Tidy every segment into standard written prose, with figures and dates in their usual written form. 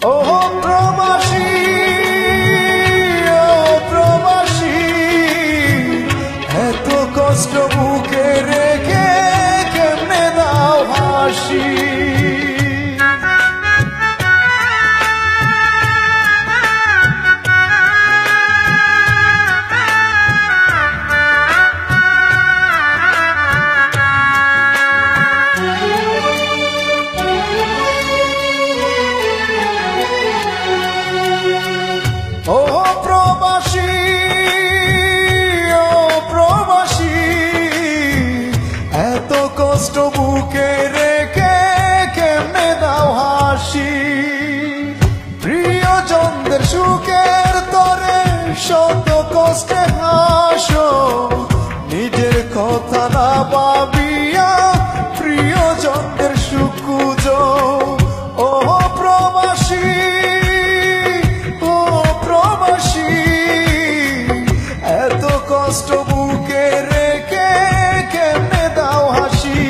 ও প্রবাসী, ও প্রবাসী, এত কষ্ট বুকে রেখে কেমনে দাও হাসি। ও প্রবাসী, ও প্রবাসী, এত কষ্ট বুকে রেখে কেমনে দাও হাসি। প্রিয়জনদের সুখের তরে শত কষ্টে হাসো, নিজের কথা না ভাবিয়া প্রিয়জনদের সুখ খুঁজো। ও প্রবাসী, এত কষ্ট বুকে রেখে কেমনে দাও হাসি।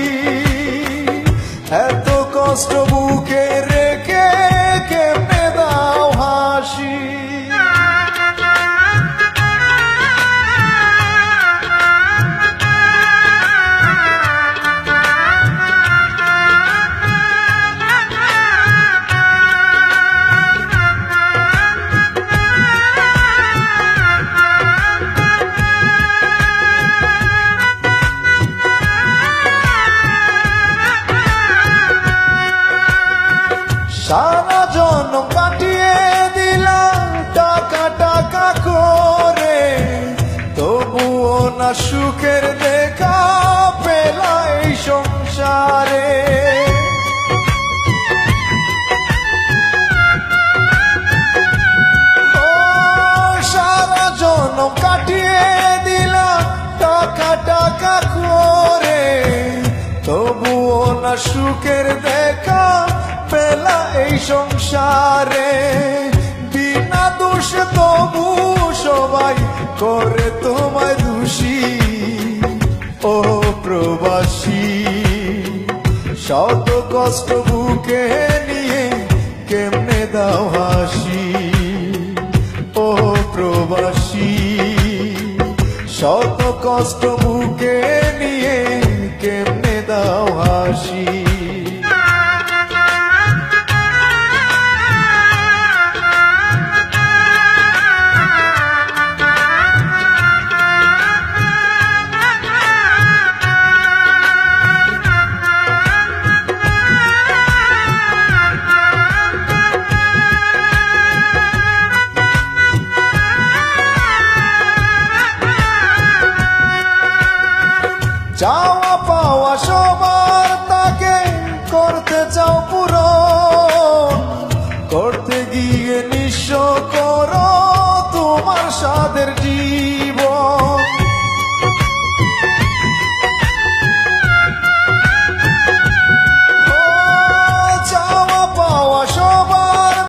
এত কষ্ট বুকে রেখে কেমনে দাও হাসি। সারা জন্ম কাটিয়ে দিলাম টাকা টাকা করে, তবুও না সুখের দেখা পেলা এই সংসারে। ও সারা জন্ম কাটিয়ে দিলাম টাকা টাকা করে, তবুও না সুখের দেখা পেলা এই সংসারে। বিনা দোষে তবু সবাই করে তোমায় দোষী। ও প্রবাসী, শত কষ্ট বুকে নিয়ে কেমনে দাও হাসি। ও প্রবাসী, শত কষ্ট বুকে নিয়ে কেমনে দাও হাসি। চাওয়া পাওয়া সবার তাকে করতে চাও পূরণ, করতে গিয়ে নিঃস্ব করো তোমার সাধের